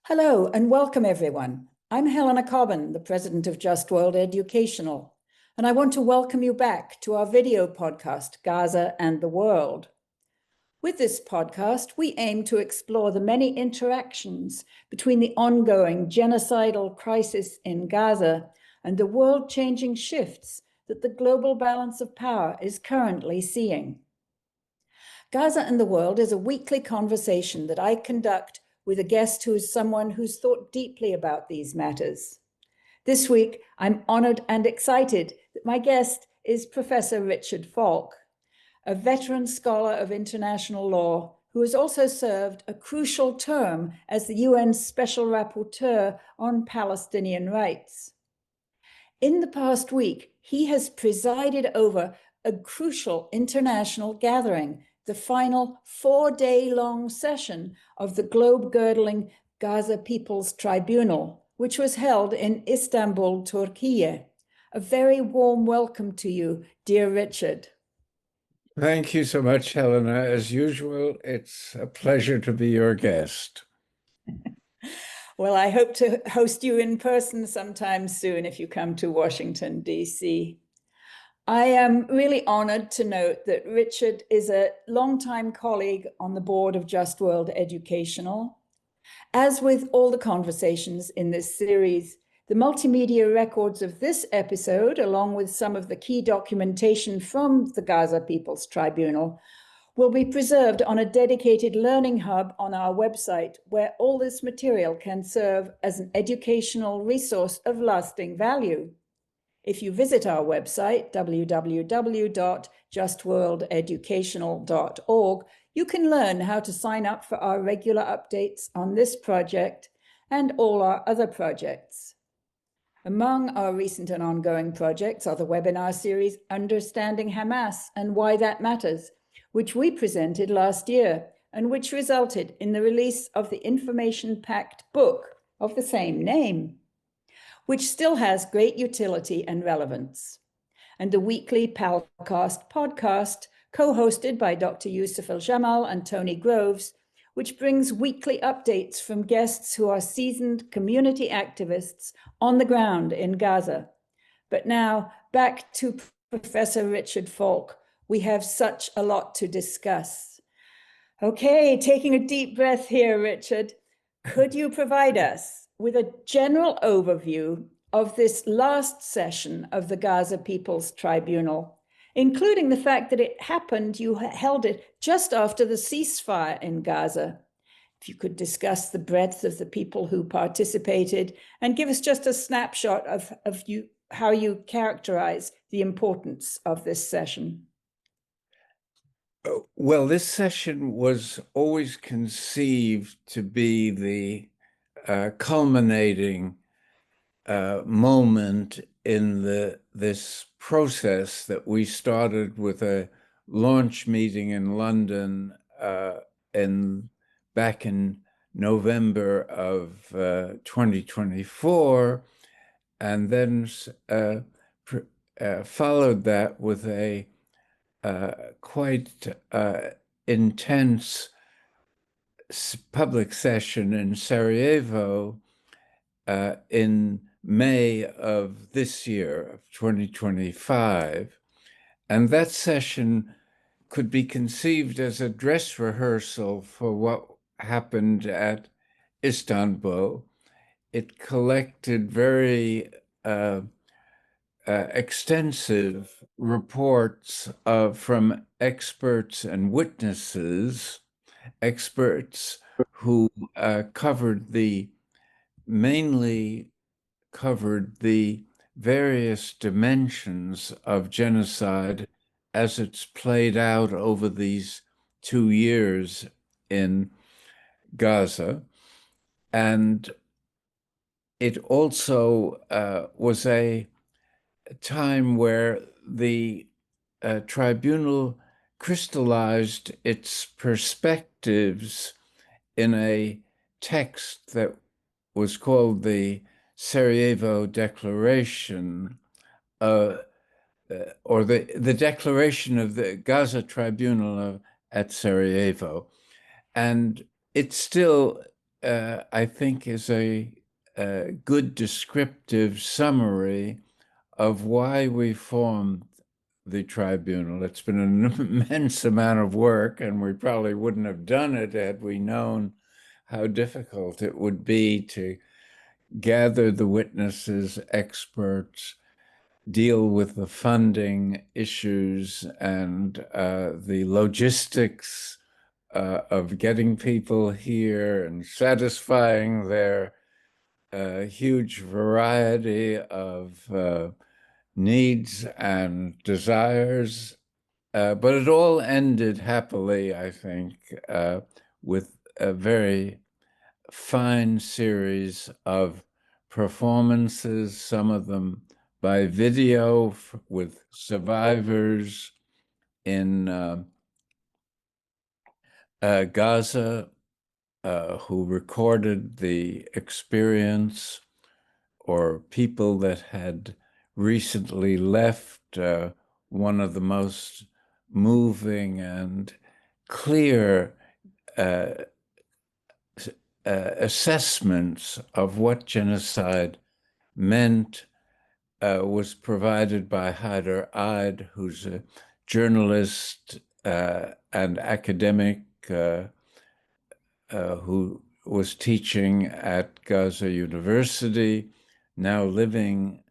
Hello and welcome everyone. I'm Helena Cobban, the president of Just World Educational, and I want to welcome you back to our video podcast, Gaza and the World. With this podcast, we aim to explore the many interactions between the ongoing genocidal crisis in Gaza and the world-changing shifts that the global balance of power is currently seeing. Gaza and the World is a weekly conversation that I conduct with a guest who is someone who's thought deeply about these matters. This week, I'm honored and excited that my guest is Professor Richard Falk, a veteran scholar of international law who has also served a crucial term as the UN Special Rapporteur on Palestinian rights. In the past week, he has presided over a crucial international gathering, the final 4-day-long session of the globe-girdling Gaza People's Tribunal, which was held in Istanbul, Turkey. A very warm welcome to you, dear Richard. Thank you so much, Helena. As usual, it's a pleasure to be your guest. Well, I hope to host you in person sometime soon if you come to Washington, D.C. I am really honored to note that Richard is a longtime colleague on the board of Just World Educational. As with all the conversations in this series, the multimedia records of this episode, along with some of the key documentation from the Gaza People's Tribunal, will be preserved on a dedicated learning hub on our website, where all this material can serve as an educational resource of lasting value. If you visit our website, www.justworldeducational.org, you can learn how to sign up for our regular updates on this project and all our other projects. Among our recent and ongoing projects are the webinar series Understanding Hamas and Why That Matters, which we presented last year and which resulted in the release of the information-packed book of the same name, which still has great utility and relevance, and the weekly Palcast podcast, co-hosted by Dr. Yusuf El-Jamal and Tony Groves, which brings weekly updates from guests who are seasoned community activists on the ground in Gaza. But now, back to Professor Richard Falk. We have such a lot to discuss. Okay, taking a deep breath here, Richard. Could you provide us with a general overview of this last session of the Gaza People's Tribunal, including the fact that you held it just after the ceasefire in Gaza? If you could discuss the breadth of the people who participated and give us just a snapshot of how you characterize the importance of this session. Well, this session was always conceived to be the culminating moment in this process that we started with a launch meeting in London back in November of 2024, and then followed that with a quite intense public session in Sarajevo in May of this year, of 2025. And that session could be conceived as a dress rehearsal for what happened at Istanbul. It collected very extensive reports from experts and witnesses, experts who mainly covered the various dimensions of genocide as it's played out over these 2 years in Gaza. And it also was a time where the tribunal crystallized its perspectives in a text that was called the Sarajevo Declaration, or the Declaration of the Gaza Tribunal at Sarajevo. And it still I think, is a good descriptive summary of why we formed the tribunal. It's been an immense amount of work, and we probably wouldn't have done it had we known how difficult it would be to gather the witnesses, experts, deal with the funding issues and the logistics of getting people here and satisfying their huge variety of needs and desires. But it all ended happily, I think, with a very fine series of performances, some of them by video with survivors in Gaza who recorded the experience, or people that had recently left. One of the most moving and clear assessments of what genocide meant was provided by Haider Eid, who's a journalist and academic who was teaching at Gaza University, now living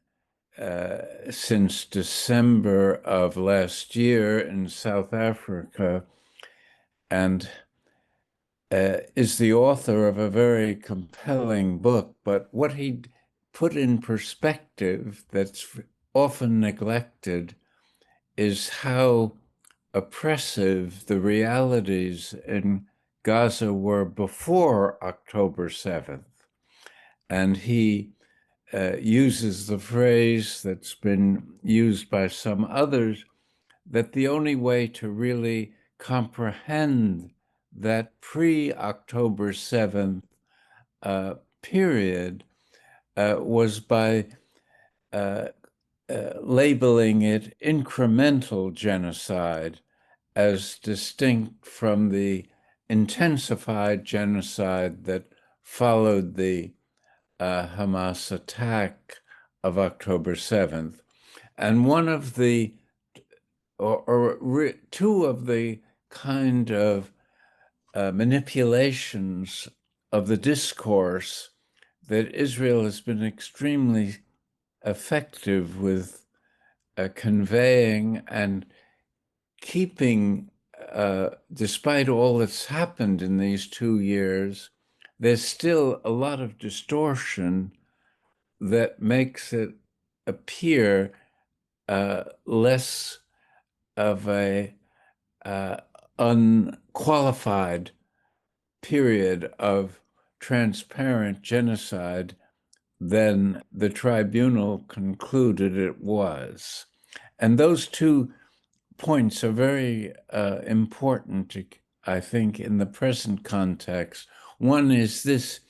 since December of last year in South Africa, and is the author of a very compelling book. But what he put in perspective that's often neglected is how oppressive the realities in Gaza were before October 7th. And he uses the phrase that's been used by some others, that the only way to really comprehend that pre-October 7th period was by labeling it incremental genocide, as distinct from the intensified genocide that followed the Hamas attack of October 7th. And one of the, or two of the kind of manipulations of the discourse that Israel has been extremely effective with conveying and keeping, despite all that's happened in these 2 years, there's still a lot of distortion that makes it appear less of a unqualified period of transparent genocide than the tribunal concluded it was. And those 2 points are very important, I think, in the present context. One is this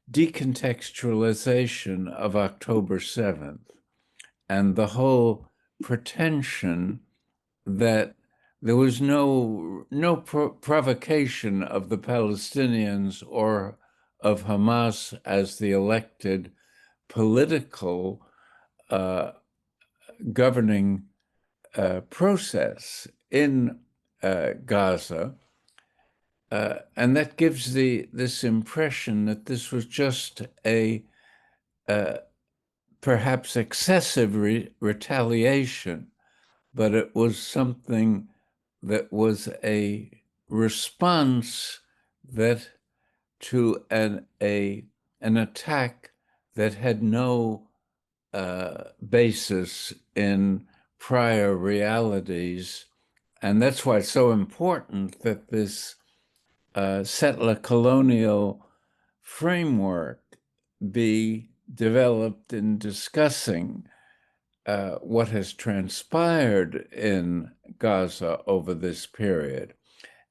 decontextualization of October 7th and the whole pretension that there was no provocation of the Palestinians or of Hamas as the elected political governing process in Gaza. And that gives this impression that this was just a perhaps excessive retaliation, but it was something that was a response that to an attack that had no basis in prior realities. And that's why it's so important that this settler colonial framework be developed in discussing what has transpired in Gaza over this period.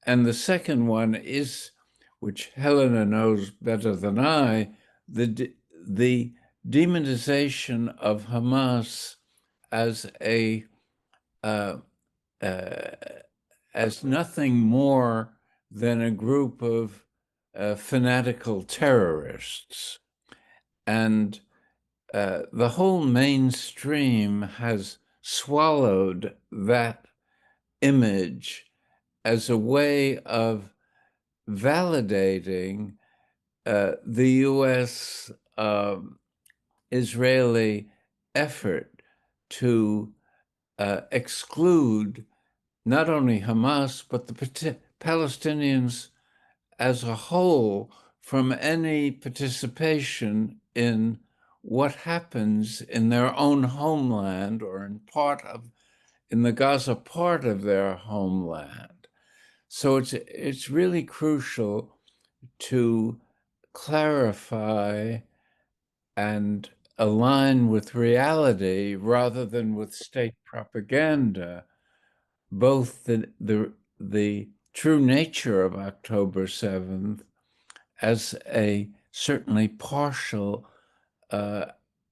And the second one is, which Helena knows better than I, the demonization of Hamas as as nothing more than a group of fanatical terrorists. And the whole mainstream has swallowed that image as a way of validating the U.S. Israeli effort to exclude not only Hamas, but the Palestinians as a whole from any participation in what happens in their own homeland or in the Gaza part of their homeland. So it's really crucial to clarify and align with reality rather than with state propaganda, both the true nature of October 7th as a certainly partial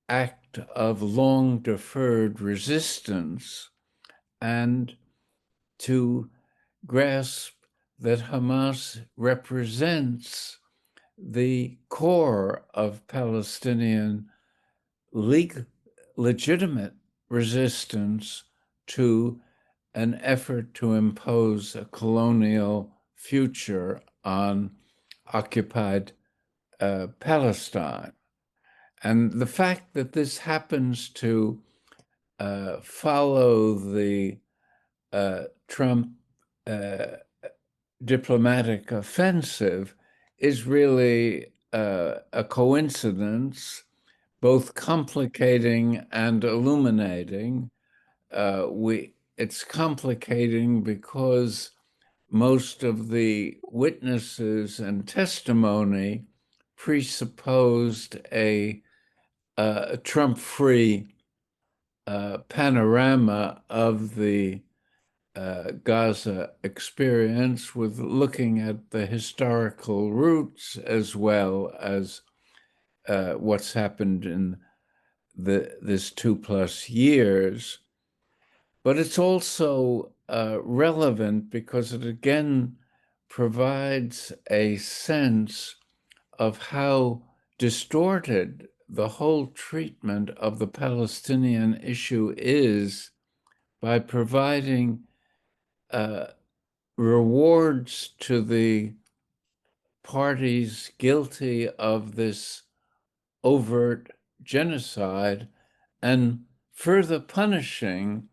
act of long deferred resistance, and to grasp that Hamas represents the core of Palestinian legitimate resistance to an effort to impose a colonial future on occupied Palestine. And the fact that this happens to follow the Trump diplomatic offensive is really a coincidence, both complicating and illuminating. It's complicating because most of the witnesses and testimony presupposed a Trump-free panorama of the Gaza experience, with looking at the historical roots as well as what's happened in this 2+ years. But it's also relevant because it again provides a sense of how distorted the whole treatment of the Palestinian issue is, by providing rewards to the parties guilty of this overt genocide and further punishing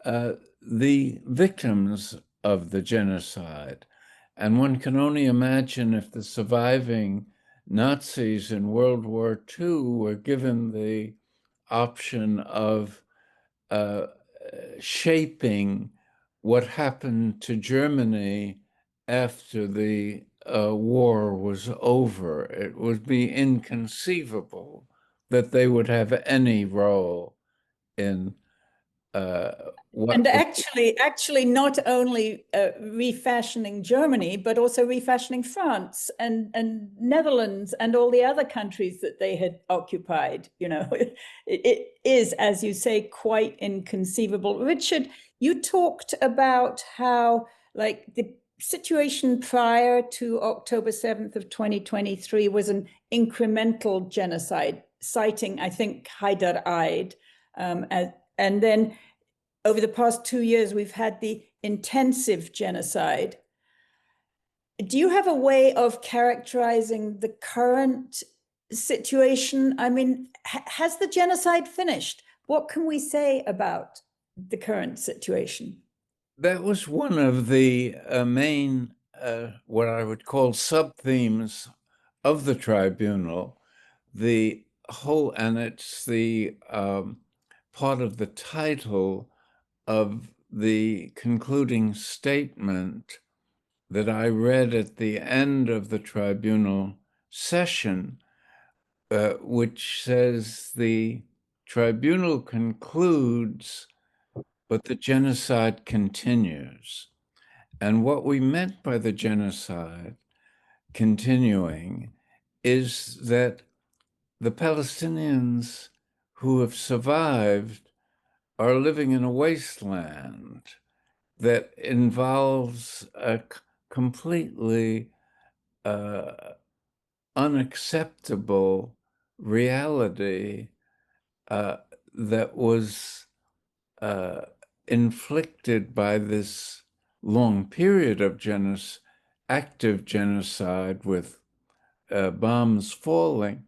the victims of the genocide. And one can only imagine if the surviving Nazis in World War II were given the option of shaping what happened to Germany after the war was over. It would be inconceivable that they would have any role in and actually not only refashioning Germany, but also refashioning France and Netherlands and all the other countries that they had occupied. You know, it is, as you say, quite inconceivable. Richard, you talked about how, like, the situation prior to October 7th of 2023 was an incremental genocide, citing, I think, Haider Eid, and then over the past 2 years, we've had the intensive genocide. Do you have a way of characterizing the current situation? I mean, has the genocide finished? What can we say about the current situation? That was one of the main, what I would call sub-themes of the tribunal. The whole, and it's the part of the title of the concluding statement that I read at the end of the tribunal session, which says the tribunal concludes, but the genocide continues. And what we meant by the genocide continuing is that the Palestinians who have survived are living in a wasteland that involves a completely unacceptable reality that was inflicted by this long period of active genocide with bombs falling,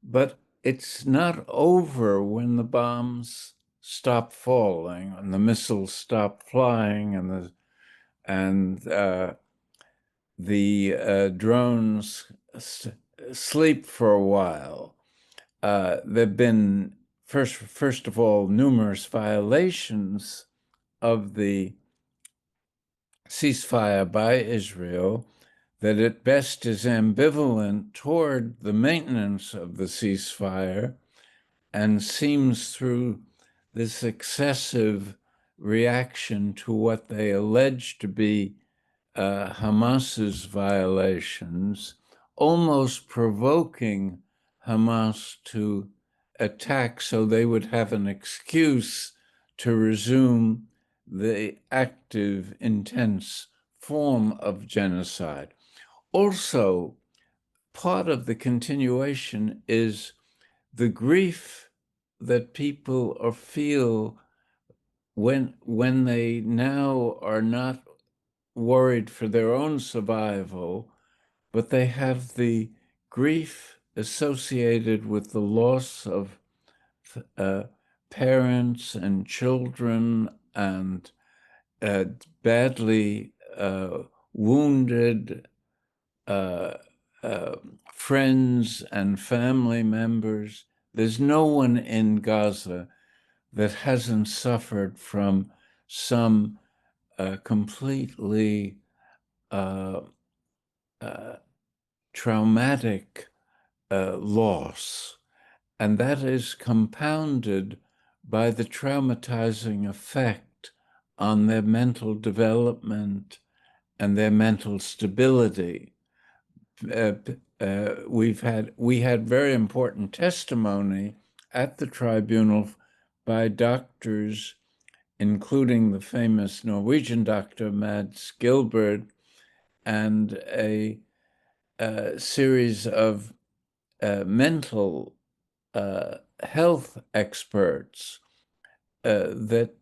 but it's not over when the bombs stop falling and the missiles stop flying and the drones sleep for a while. There've been first of all numerous violations of the ceasefire by Israel that at best is ambivalent toward the maintenance of the ceasefire and seems through this excessive reaction to what they allege to be Hamas's violations, almost provoking Hamas to attack so they would have an excuse to resume the active, intense form of genocide. Also, part of the continuation is the grief that people feel when they now are not worried for their own survival, but they have the grief associated with the loss of parents and children and badly wounded friends and family members. There's no one in Gaza that hasn't suffered from some completely traumatic loss. And that is compounded by the traumatizing effect on their mental development and their mental stability. We had very important testimony at the tribunal by doctors, including the famous Norwegian doctor Mads Gilbert, and a series of mental health experts that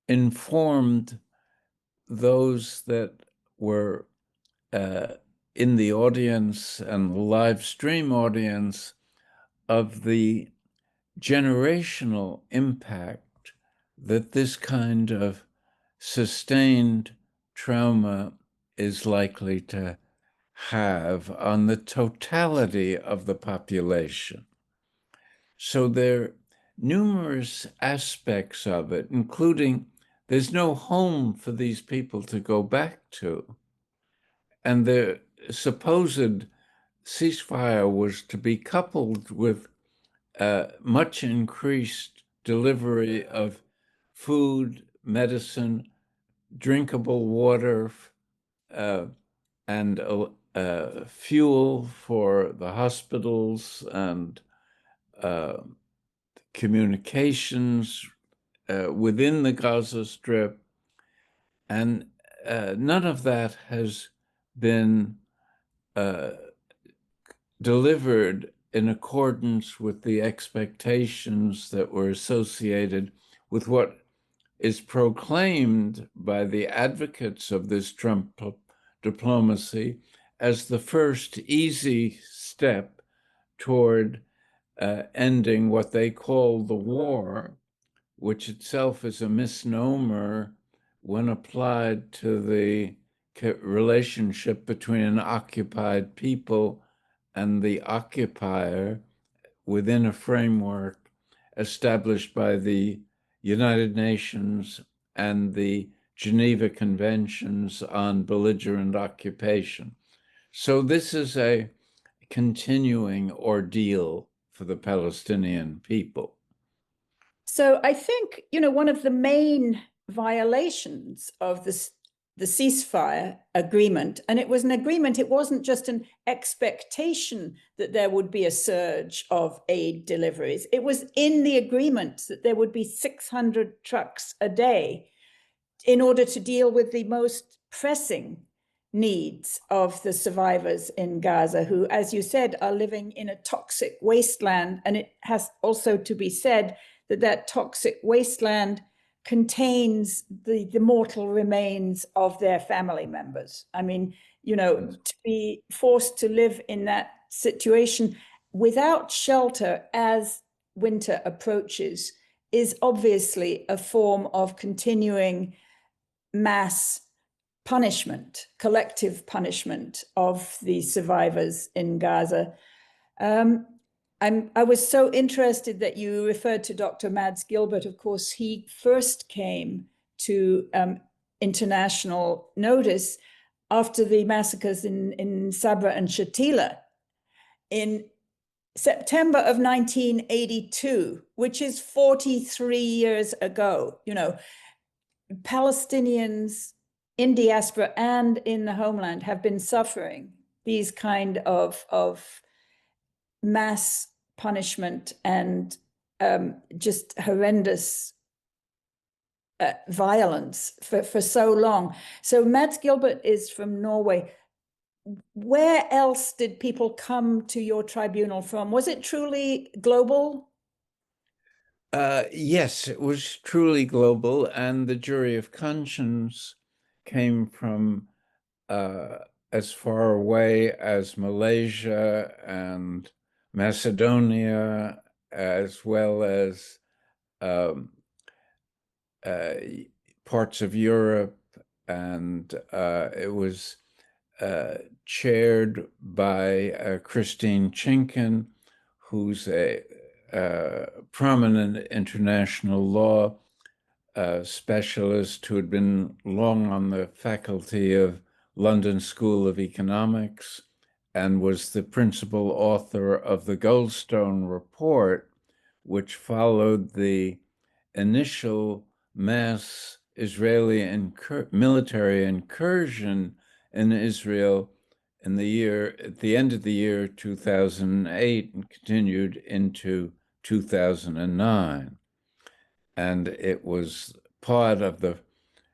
informed those that were in the audience and the live stream audience of the generational impact that this kind of sustained trauma is likely to have on the totality of the population. So there are numerous aspects of it, including there's no home for these people to go back to. And the supposed ceasefire was to be coupled with much increased delivery of food, medicine, drinkable water, and fuel for the hospitals and communications within the Gaza Strip. And none of that has been delivered in accordance with the expectations that were associated with what is proclaimed by the advocates of this Trump diplomacy as the first easy step toward ending what they call the war, which itself is a misnomer when applied to the relationship between an occupied people and the occupier within a framework established by the United Nations and the Geneva Conventions on belligerent occupation. So this is a continuing ordeal for the Palestinian people. So I think, one of the main violations of the ceasefire agreement, and it was an agreement, it wasn't just an expectation that there would be a surge of aid deliveries. It was in the agreement that there would be 600 trucks a day in order to deal with the most pressing needs of the survivors in Gaza, who, as you said, are living in a toxic wasteland. And it has also to be said that that toxic wasteland contains the mortal remains of their family members. I mean, you know, to be forced to live in that situation without shelter as winter approaches is obviously a form of continuing mass punishment, collective punishment of the survivors in Gaza. I was so interested that you referred to Dr. Mads Gilbert. Of course, he first came to international notice after the massacres in Sabra and Shatila in September of 1982, which is 43 years ago. You know, Palestinians in diaspora and in the homeland have been suffering these kind of mass punishment and just horrendous violence for so long. So Mads Gilbert is from Norway. Where else did people come to your tribunal from? Was it truly global? Yes, it was truly global, and the jury of conscience came from as far away as Malaysia and Macedonia, as well as um, uh, parts of Europe, and it was chaired by Christine Chinkin, who's a prominent international law specialist who had been long on the faculty of London School of Economics and was the principal author of the Goldstone Report, which followed the initial mass Israeli military incursion in Israel at the end of the year 2008 and continued into 2009. And it was part of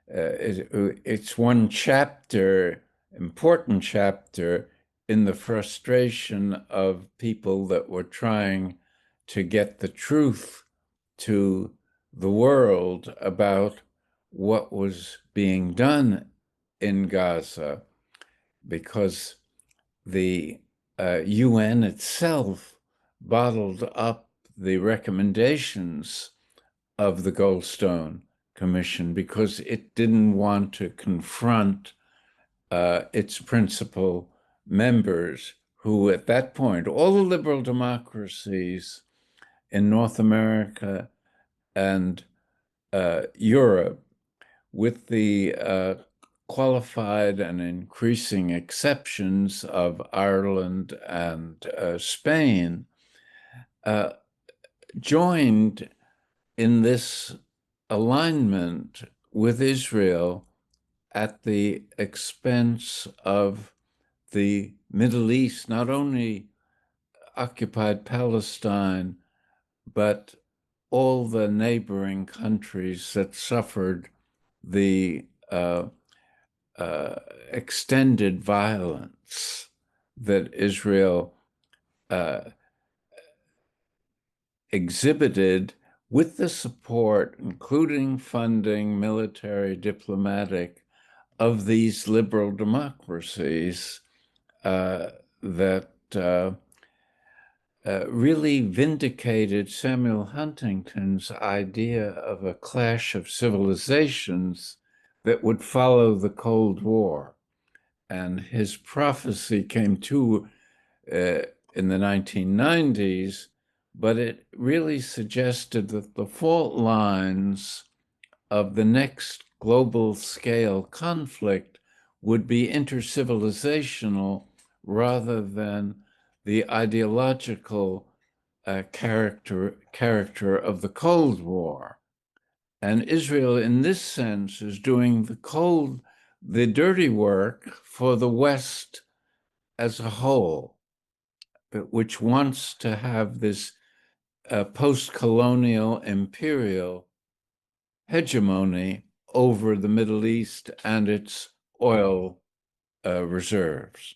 it's one chapter, important chapter, in the frustration of people that were trying to get the truth to the world about what was being done in Gaza, because the UN itself bottled up the recommendations of the Goldstone Commission because it didn't want to confront its principal members, who at that point, all the liberal democracies in North America and Europe, with the qualified and increasing exceptions of Ireland and Spain, joined in this alignment with Israel at the expense of the Middle East, not only occupied Palestine, but all the neighboring countries that suffered the extended violence that Israel exhibited, with the support, including funding, military, diplomatic, of these liberal democracies that really vindicated Samuel Huntington's idea of a clash of civilizations that would follow the Cold War. And his prophecy came true in the 1990s, but it really suggested that the fault lines of the next global scale conflict would be intercivilizational rather than the ideological character of the Cold War. And Israel, in this sense, is doing the dirty work for the West as a whole, which wants to have this post-colonial imperial hegemony over the Middle East and its oil reserves.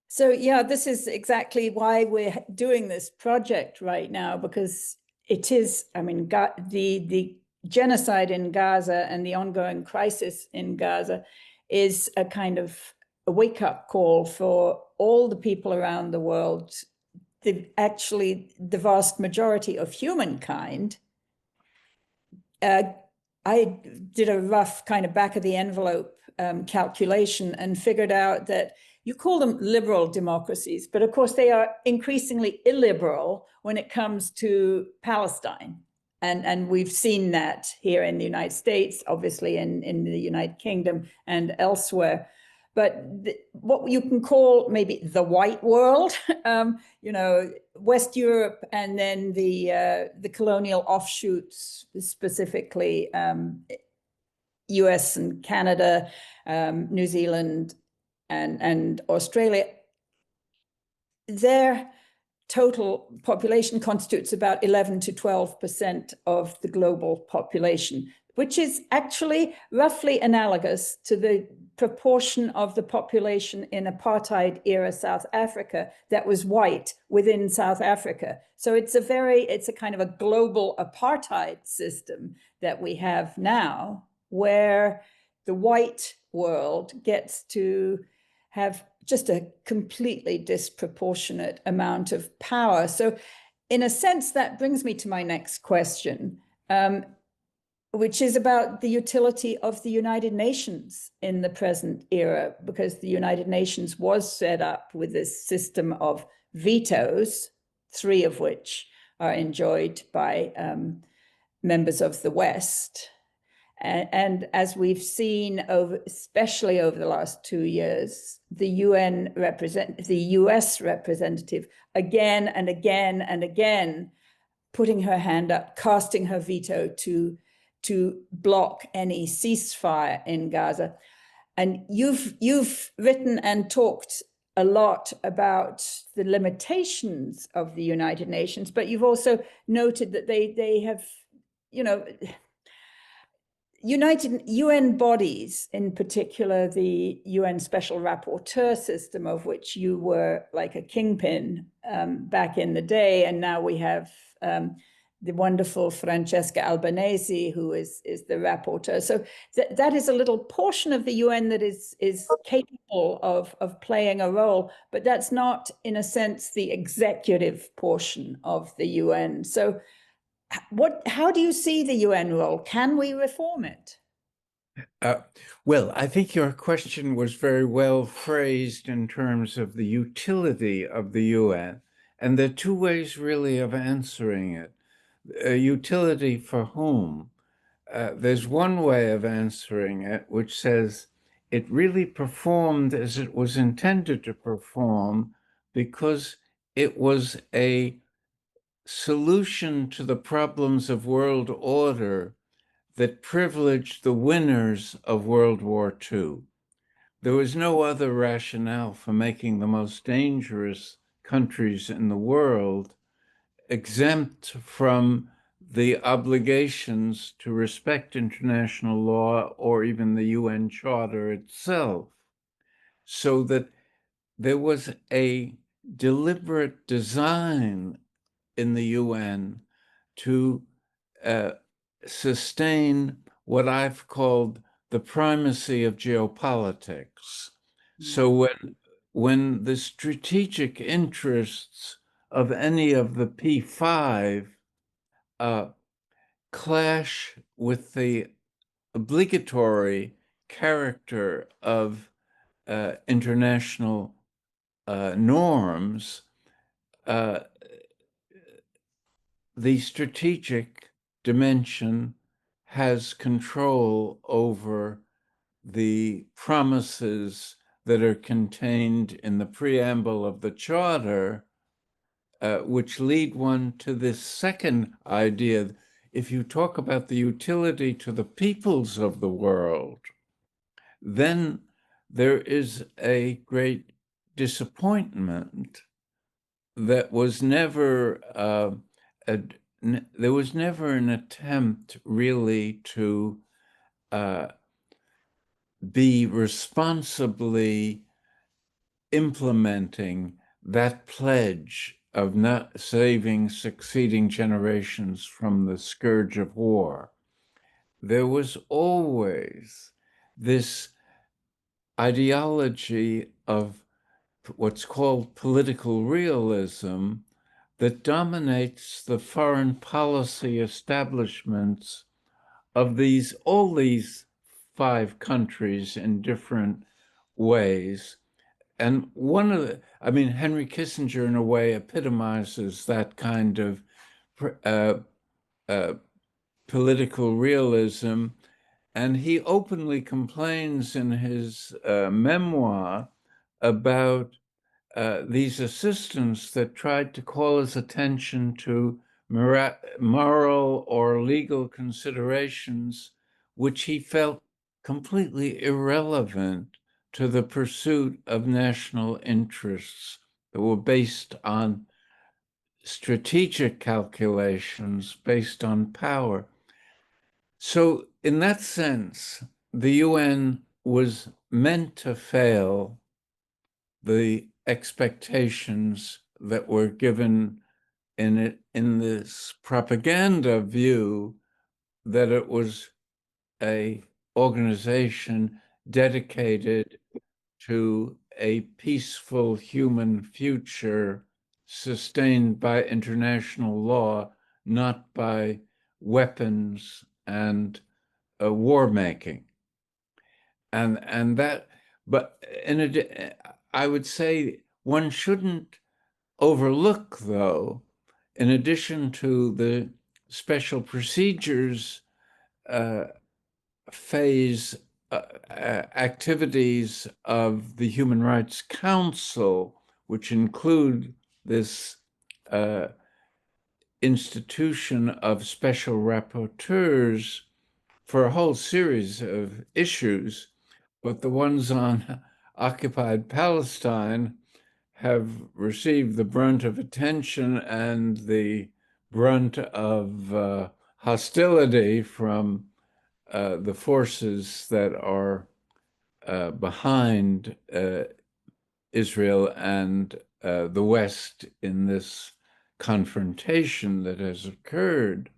So yeah, this is exactly why we're doing this project right now, because it is, I mean, the genocide in Gaza and the ongoing crisis in Gaza is a kind of a wake-up call for all the people around the world, actually the vast majority of humankind. I did a rough kind of back of the envelope calculation and figured out that you call them liberal democracies, but of course they are increasingly illiberal when it comes to Palestine. And we've seen that here in the United States, obviously in the United Kingdom and elsewhere. But what you can call maybe the white world, you know, West Europe, and then the colonial offshoots, specifically US and Canada, New Zealand, and Australia, their total population constitutes about 11 to 12% of the global population, which is actually roughly analogous to the proportion of the population in apartheid era South Africa that was white within South Africa. So it's a kind of a global apartheid system that we have now, where the white world gets to have just a completely disproportionate amount of power. So in a sense, that brings me to my next question, which is about the utility of the United Nations in the present era, because the United Nations was set up with this system of vetoes, 3 of which are enjoyed by members of the West. And as we've seen, especially over the last 2 years, the US representative again and again and again putting her hand up, casting her veto to block any ceasefire in Gaza. And you've written and talked a lot about the limitations of the United Nations, but you've also noted that they have, you know, UN bodies, in particular the UN Special Rapporteur system, of which you were like a kingpin back in the day, and now we have the wonderful Francesca Albanese, who is the rapporteur. So that is a little portion of the UN that is capable of playing a role, but that's not, in a sense, the executive portion of the UN. So how do you see the UN role? Can we reform it? Well, I think your question was very well phrased in terms of the utility of the UN, and there are 2 ways really of answering it. Utility for whom? There's one way of answering it, which says it really performed as it was intended to perform because it was a solution to the problems of world order that privileged the winners of World War II. There was no other rationale for making the most dangerous countries in the world exempt from the obligations to respect international law or even the UN Charter itself. So that there was a deliberate design in the UN to sustain what I've called the primacy of geopolitics. So when the strategic interests of any of the P5 clash with the obligatory character of international norms, the strategic dimension has control over the promises that are contained in the preamble of the Charter, which lead one to this second idea. If you talk about the utility to the peoples of the world, then there is a great disappointment that was never there was never an attempt really to be responsibly implementing that pledge of not saving succeeding generations from the scourge of war. There was always this ideology of what's called political realism that dominates the foreign policy establishments of all these 5 countries in different ways. And Henry Kissinger, in a way, epitomizes that kind of political realism. And he openly complains in his memoir about these assistants that tried to call his attention to moral or legal considerations, which he felt completely irrelevant to the pursuit of national interests that were based on strategic calculations, based on power. So in that sense, the UN was meant to fail the expectations that were given in this propaganda view that it was a organization dedicated to a peaceful human future sustained by international law, not by weapons and war making. And that, but I would say one shouldn't overlook, though, in addition to the special procedures phase activities of the Human Rights Council, which include this institution of special rapporteurs for a whole series of issues, but the ones on occupied Palestine have received the brunt of attention and the brunt of hostility from the forces that are behind Israel and the West in this confrontation that has occurred.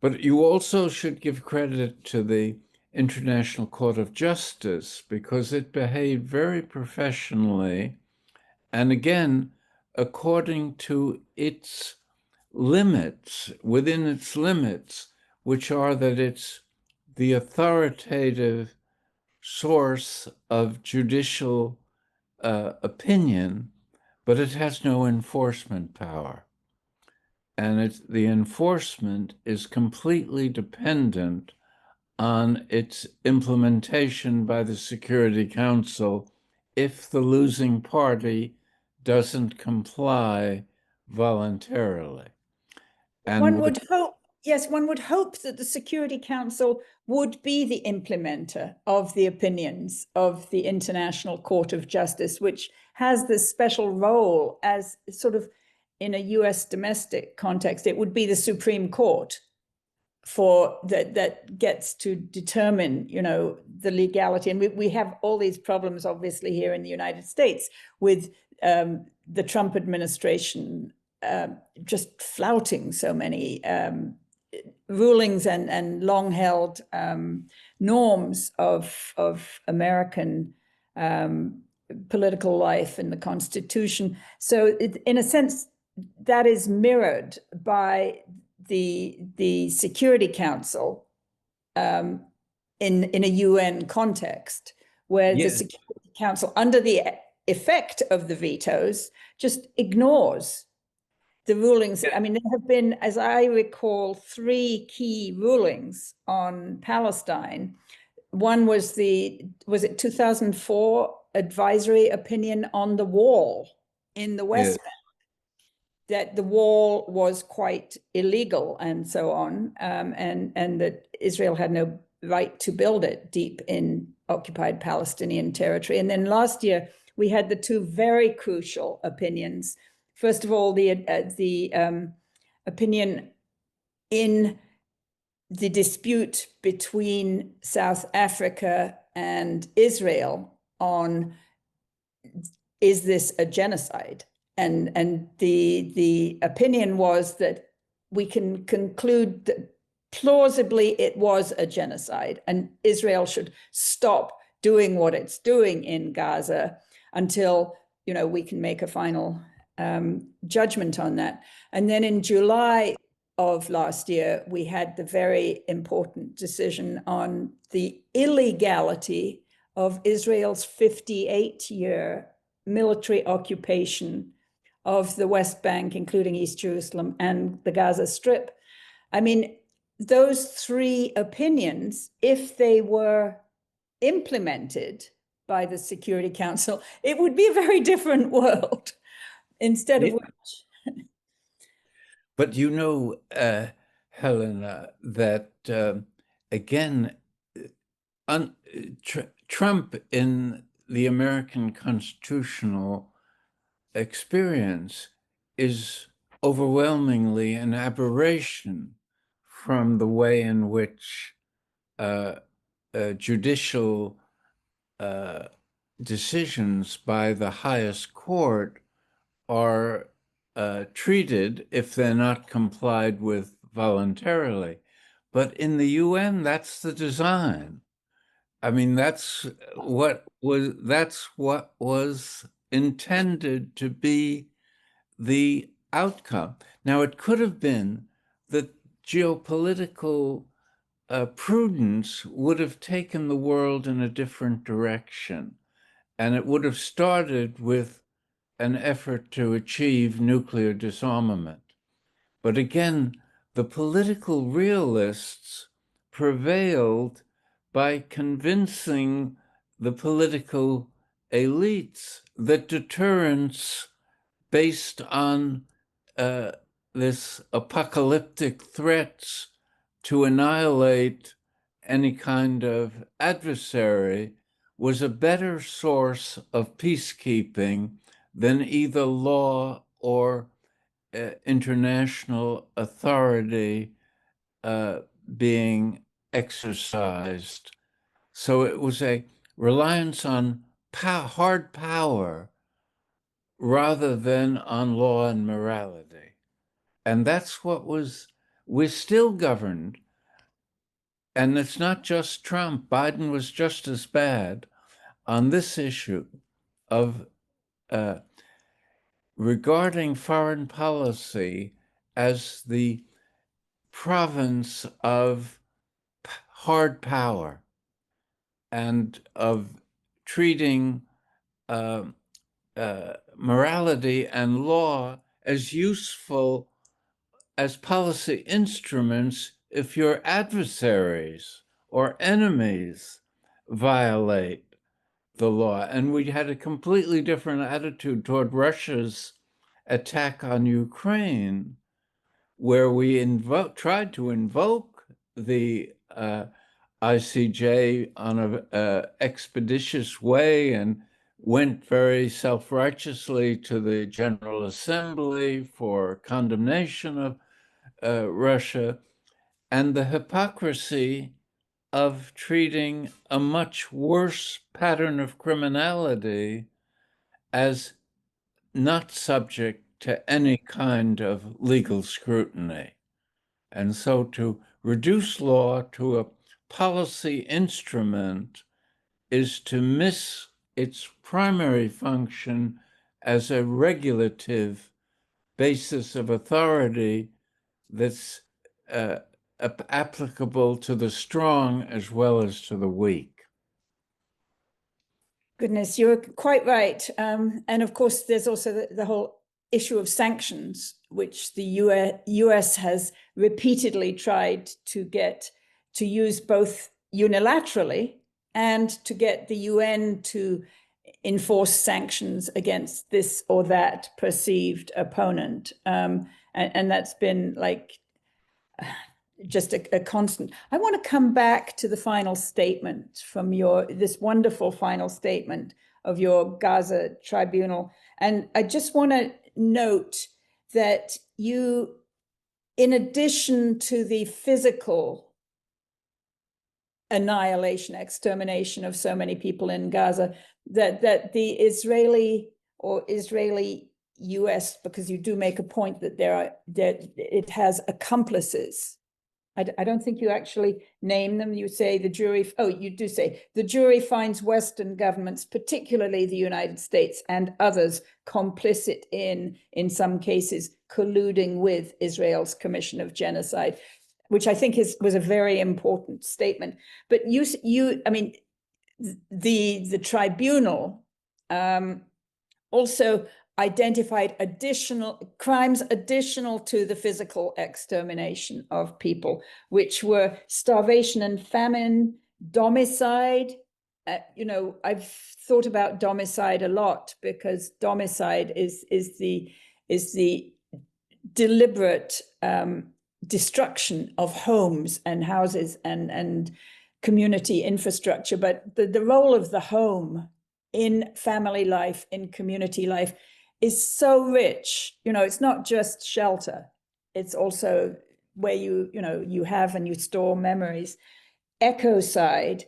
But you also should give credit to the International Court of Justice, because it behaved very professionally and, again, according to its limits, within its limits, which are that it's the authoritative source of judicial opinion, but it has no enforcement power. And the enforcement is completely dependent on its implementation by the Security Council if the losing party doesn't comply voluntarily. And one would hope, yes, one would hope that the Security Council would be the implementer of the opinions of the International Court of Justice, which has this special role as sort of, in a US domestic context, it would be the Supreme Court for that gets to determine, the legality. And we have all these problems, obviously, here in the United States with the Trump administration just flouting so many rulings and long-held norms of American political life and the Constitution. So in a sense, that is mirrored by the Security Council in a UN context, where the Security Council, under the effect of the vetoes, just ignores the rulings. I mean, there have been, as I recall, 3 key rulings on Palestine. One was was it 2004 advisory opinion on the wall in the West Bank, that the wall was quite illegal and so on, and that Israel had no right to build it deep in occupied Palestinian territory. And then last year, we had the 2 very crucial opinions. First of all, the opinion in the dispute between South Africa and Israel on, is this a genocide? And the opinion was that we can conclude that plausibly it was a genocide, and Israel should stop doing what it's doing in Gaza until, you know, we can make a final judgment on that. And then in July of last year, we had the very important decision on the illegality of Israel's 58-year military occupation of the West Bank, including East Jerusalem and the Gaza Strip. I mean, those three opinions, if they were implemented by the Security Council, it would be a very different world. Instead of which, but you know, Helena, that again, Trump in the American constitutional experience is overwhelmingly an aberration from the way in which judicial decisions by the highest court are treated if they're not complied with voluntarily. But in the UN, that's the design. I mean, that's what was intended to be the outcome. Now, it could have been that geopolitical prudence would have taken the world in a different direction, and it would have started with an effort to achieve nuclear disarmament. But again, the political realists prevailed by convincing the political elites that deterrence based on this apocalyptic threats to annihilate any kind of adversary was a better source of peacekeeping than either law or international authority being exercised. So it was a reliance on hard power rather than on law and morality. And that's what we're still governed. And it's not just Trump. Biden was just as bad on this issue of regarding foreign policy as the province of hard power and of treating morality and law as useful as policy instruments if your adversaries or enemies violate the law. And we had a completely different attitude toward Russia's attack on Ukraine, where we tried to invoke the ICJ on an expeditious way and went very self-righteously to the General Assembly for condemnation of Russia, and the hypocrisy of treating a much worse pattern of criminality as not subject to any kind of legal scrutiny. And so to reduce law to a policy instrument is to miss its primary function as a regulative basis of authority that's applicable to the strong as well as to the weak. Goodness, you're quite right. And of course, there's also the whole issue of sanctions, which the US has repeatedly tried to get to use both unilaterally and to get the UN to enforce sanctions against this or that perceived opponent. And that's been like just a constant. I want to come back to the final statement from this wonderful final statement of your Gaza Tribunal. And I just want to note that you, in addition to the physical annihilation, extermination of so many people in Gaza, that the Israeli US, because you do make a point that it has accomplices. I don't think you actually name them. You say the jury, you do say the jury finds Western governments, particularly the United States and others, complicit in some cases, colluding with Israel's commission of genocide, which I think was a very important statement. But the tribunal also identified additional crimes additional to the physical extermination of people, which were starvation and famine, domicide. I've thought about domicide a lot, because domicide is the deliberate destruction of homes and houses and community infrastructure. But the role of the home in family life, in community life, is so rich. It's not just shelter. It's also where you have and you store memories. Ecocide,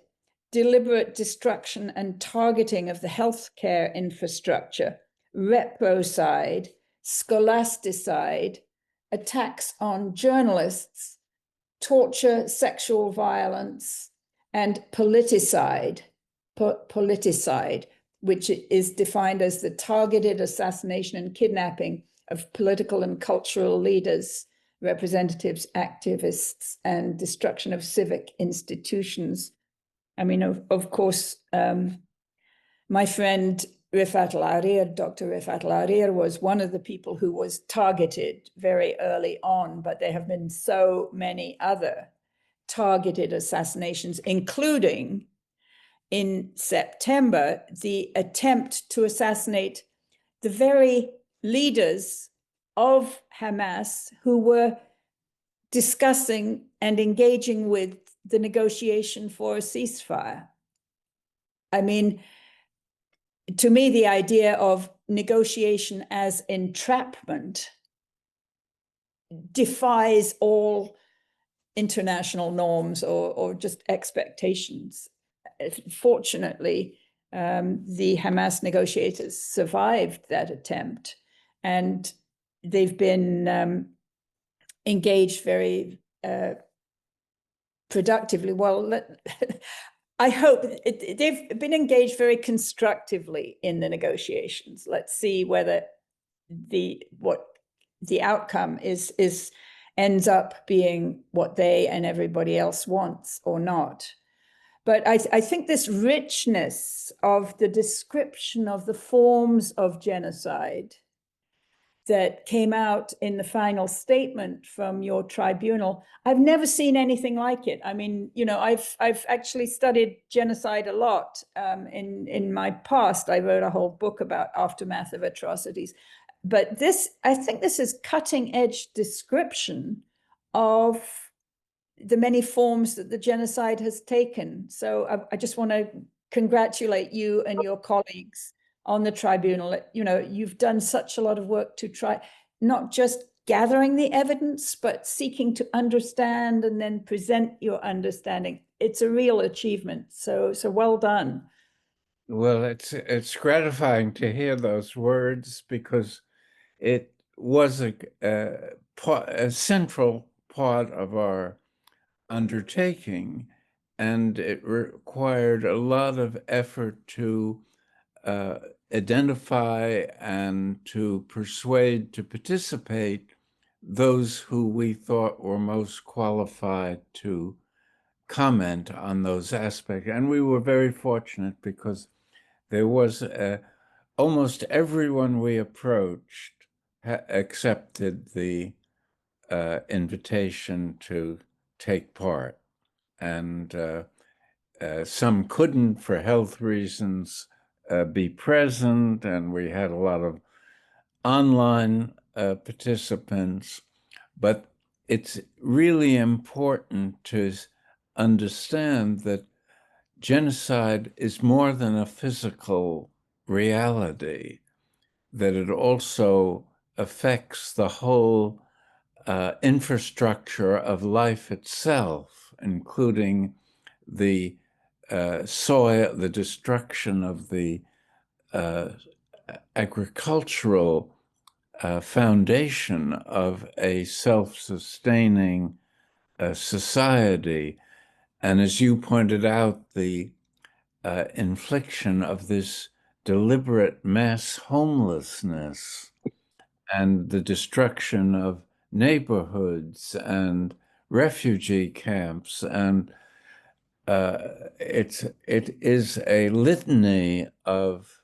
deliberate destruction and targeting of the healthcare infrastructure. Reprocide, scholasticide, attacks on journalists, torture, sexual violence, and politicide, which is defined as the targeted assassination and kidnapping of political and cultural leaders, representatives, activists, and destruction of civic institutions. I mean, of course, my friend Rifat al-Arir, Dr. Rifat al-Arir, was one of the people who was targeted very early on, but there have been so many other targeted assassinations, including in September, the attempt to assassinate the very leaders of Hamas who were discussing and engaging with the negotiation for a ceasefire. I mean, to me, the idea of negotiation as entrapment defies all international norms or just expectations. Fortunately, the Hamas negotiators survived that attempt, and they've been engaged very productively. Well, I hope they've been engaged very constructively in the negotiations. Let's see whether what the outcome ends up being what they and everybody else wants or not. But I think this richness of the description of the forms of genocide that came out in the final statement from your tribunal, I've never seen anything like it. I mean, I've actually studied genocide a lot. In my past, I wrote a whole book about aftermath of atrocities. But I think this is cutting edge description of the many forms that the genocide has taken. So I just want to congratulate you and your colleagues on the tribunal. You've done such a lot of work to try not just gathering the evidence, but seeking to understand and then present your understanding. It's a real achievement. So well done. Well, it's gratifying to hear those words, because it was a central part of our undertaking, and it required a lot of effort to identify and to persuade to participate those who we thought were most qualified to comment on those aspects. And we were very fortunate, because there was almost everyone we approached accepted the invitation to take part. And some couldn't, for health reasons, be present, and we had a lot of online participants. But it's really important to understand that genocide is more than a physical reality, that it also affects the whole infrastructure of life itself, including the soil, the destruction of the agricultural foundation of a self-sustaining society. And as you pointed out, the infliction of this deliberate mass homelessness and the destruction of neighborhoods and refugee camps, and it is a litany of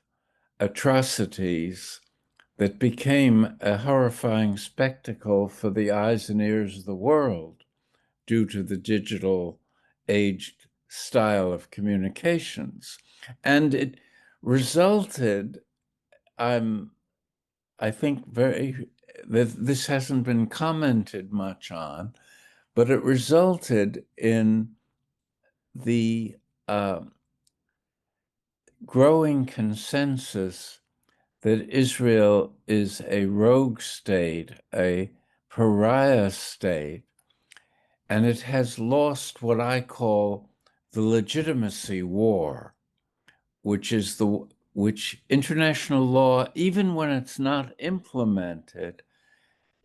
atrocities that became a horrifying spectacle for the eyes and ears of the world due to the digital age style of communications. And it resulted, I think this hasn't been commented much on, but it resulted in the growing consensus that Israel is a rogue state, a pariah state, and it has lost what I call the legitimacy war, which international law, even when it's not implemented,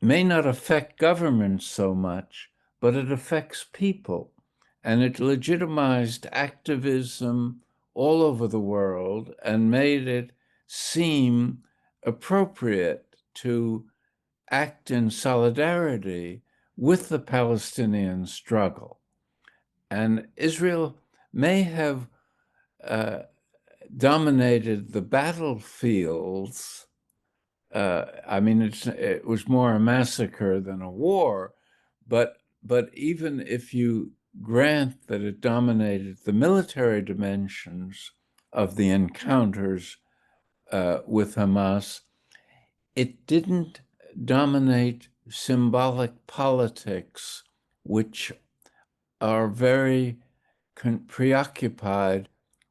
may not affect governments so much, but it affects people. And it legitimized activism all over the world and made it seem appropriate to act in solidarity with the Palestinian struggle. And Israel may have dominated the battlefields. I mean, it was more a massacre than a war, but even if you grant that it dominated the military dimensions of the encounters with Hamas, it didn't dominate symbolic politics, which are very preoccupied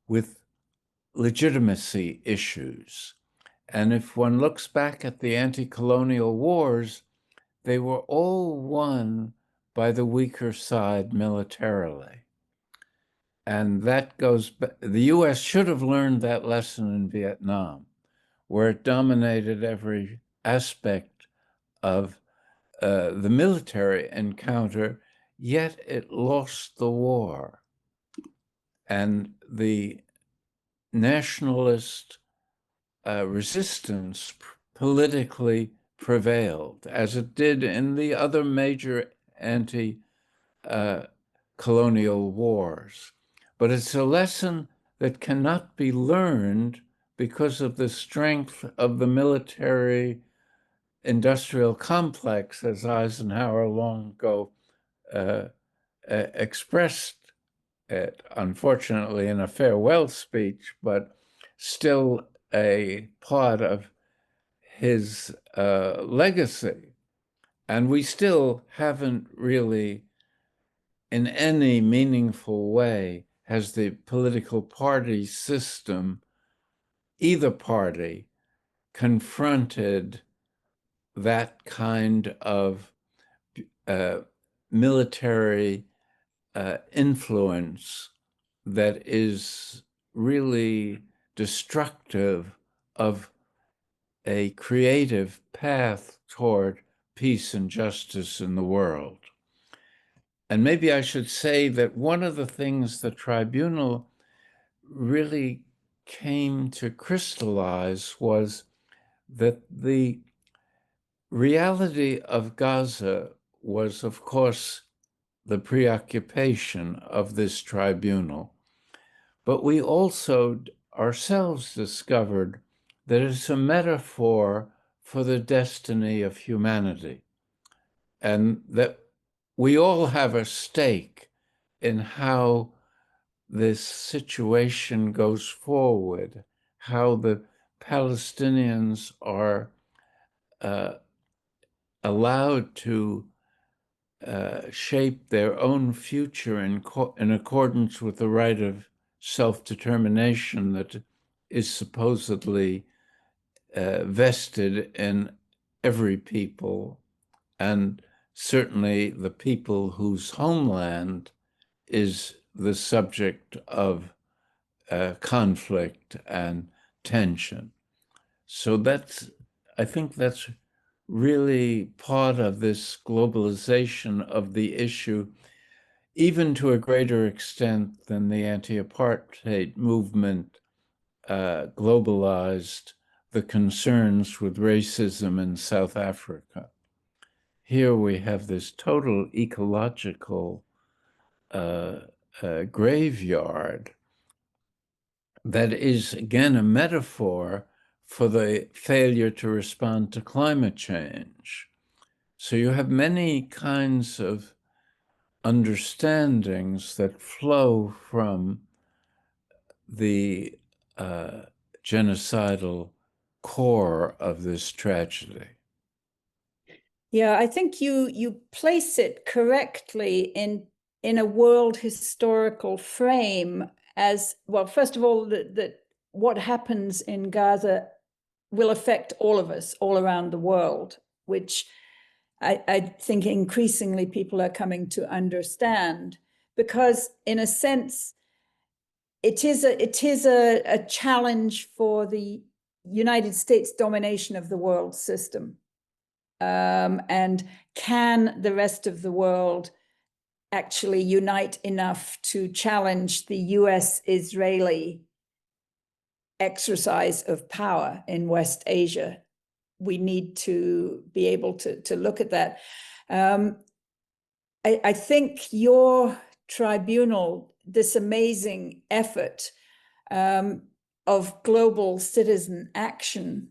with legitimacy issues. And if one looks back at the anti-colonial wars, they were all won by the weaker side militarily. And that goes back, the US should have learned that lesson in Vietnam, where it dominated every aspect of the military encounter, yet it lost the war. And the nationalist resistance politically prevailed, as it did in the other major anti-colonial wars. But it's a lesson that cannot be learned because of the strength of the military industrial complex, as Eisenhower long ago expressed it, unfortunately in a farewell speech, but still a part of his legacy. And we still haven't really, in any meaningful way, has the political party system, either party, confronted that kind of military influence that is really destructive of a creative path toward peace and justice in the world. And maybe I should say that one of the things the tribunal really came to crystallize was that the reality of Gaza was, of course, the preoccupation of this tribunal. But we also ourselves discovered that it's a metaphor for the destiny of humanity, and that we all have a stake in how this situation goes forward, how the Palestinians are allowed to shape their own future in accordance with the right of self-determination that is supposedly vested in every people, and certainly the people whose homeland is the subject of conflict and tension. So I think that's really part of this globalization of the issue, even to a greater extent than the anti-apartheid movement globalized the concerns with racism in South Africa. Here we have this total ecological graveyard that is, again, a metaphor for the failure to respond to climate change. So you have many kinds of understandings that flow from the genocidal core of this tragedy. Yeah, I think you place it correctly in a world historical frame as well. First of all, that what happens in Gaza will affect all of us all around the world, which I think increasingly people are coming to understand, because in a sense, it is a challenge for the United States domination of the world system. And can the rest of the world actually unite enough to challenge the US-Israeli exercise of power in West Asia? We need to be able to look at that. I think your tribunal, this amazing effort of global citizen action,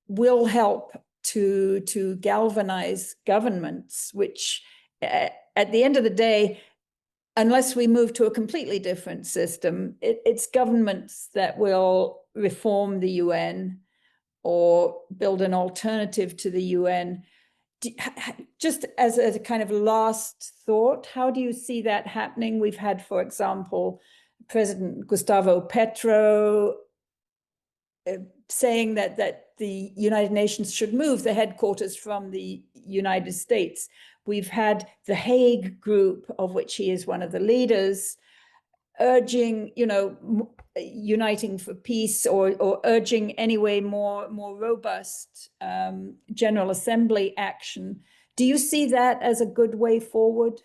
will help to galvanize governments, which at the end of the day, unless we move to a completely different system, it's governments that will reform the UN or build an alternative to the UN. Just as a kind of last thought, how do you see that happening? We've had, for example, President Gustavo Petro saying that the United Nations should move the headquarters from the United States. We've had the Hague group, of which he is one of the leaders, urging, uniting for peace, or urging anyway more robust General Assembly action. Do you see that as a good way forward?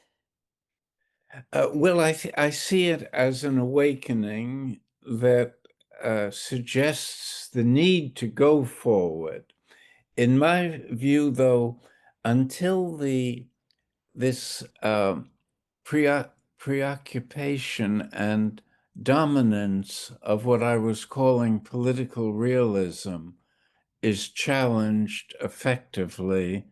Well, I see it as an awakening that suggests the need to go forward. In my view, though, until this preoccupation and dominance of what I was calling political realism is challenged effectively,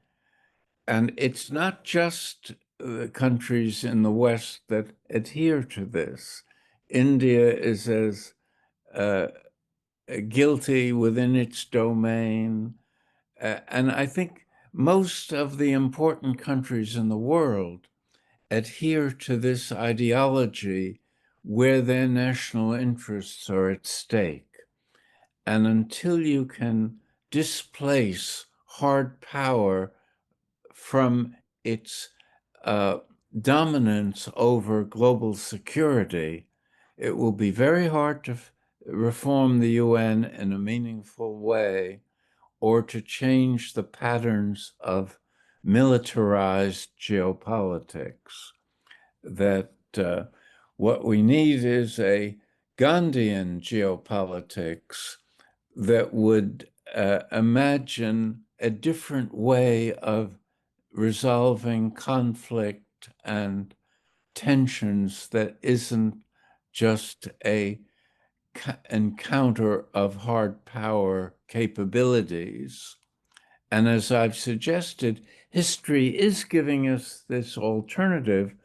and it's not just the countries in the West that adhere to this. India is as guilty within its domain. And I think most of the important countries in the world adhere to this ideology where their national interests are at stake. And until you can displace hard power from its dominance over global security, it will be very hard to reform the UN in a meaningful way, or to change the patterns of militarized geopolitics. That what we need is a Gandhian geopolitics that would imagine a different way of resolving conflict and tensions that isn't just a encounter of hard power capabilities. And as I've suggested, history is giving us this alternative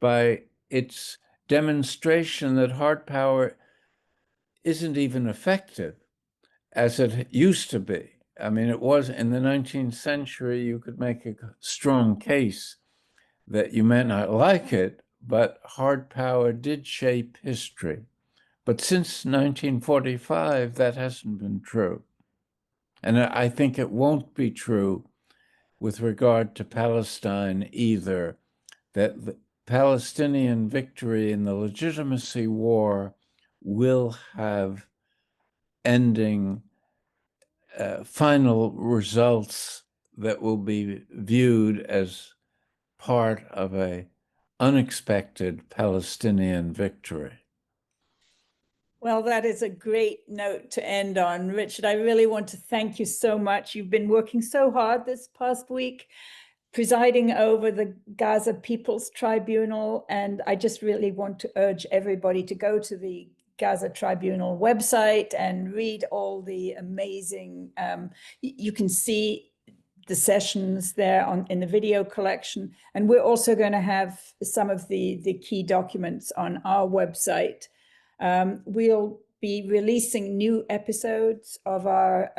by its demonstration that hard power isn't even effective as it used to be. I mean, it was in the 19th century, you could make a strong case that you may not like it, but hard power did shape history. But since 1945, that hasn't been true. And I think it won't be true with regard to Palestine either, that Palestinian victory in the legitimacy war will have ending final results that will be viewed as part of an unexpected Palestinian victory. Well, that is a great note to end on. Richard, I really want to thank you so much. You've been working so hard this past week, presiding over the Gaza People's Tribunal. And I just really want to urge everybody to go to the Gaza Tribunal website and read all the amazing, you can see the sessions there in the video collection. And we're also going to have some of the key documents on our website. We'll be releasing new episodes of our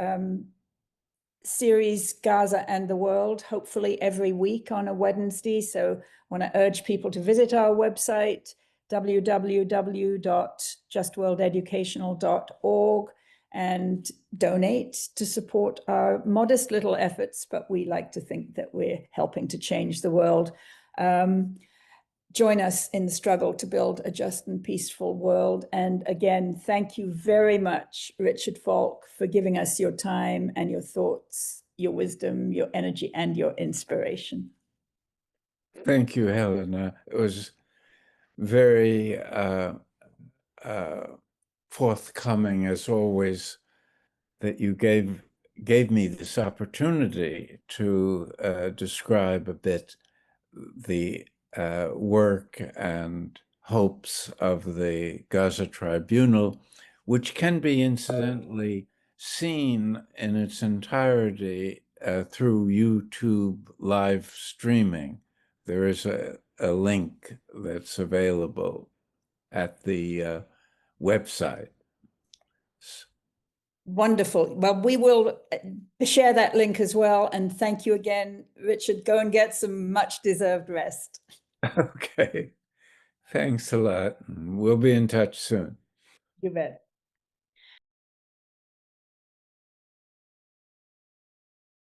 series Gaza and the World, hopefully every week on a Wednesday. So I want to urge people to visit our website, www.justworldeducational.org, and donate to support our modest little efforts, but we like to think that we're helping to change the world. Join us in the struggle to build a just and peaceful world. And again, thank you very much, Richard Falk, for giving us your time and your thoughts, your wisdom, your energy, and your inspiration. Thank you, Helena. It was very forthcoming, as always, that you gave me this opportunity to describe a bit the work and hopes of the Gaza Tribunal, which can be incidentally seen in its entirety through YouTube live streaming. There is a link that's available at the website. Wonderful. Well, we will share that link as well. And thank you again, Richard. Go and get some much deserved rest. Okay. Thanks a lot. We'll be in touch soon. You bet.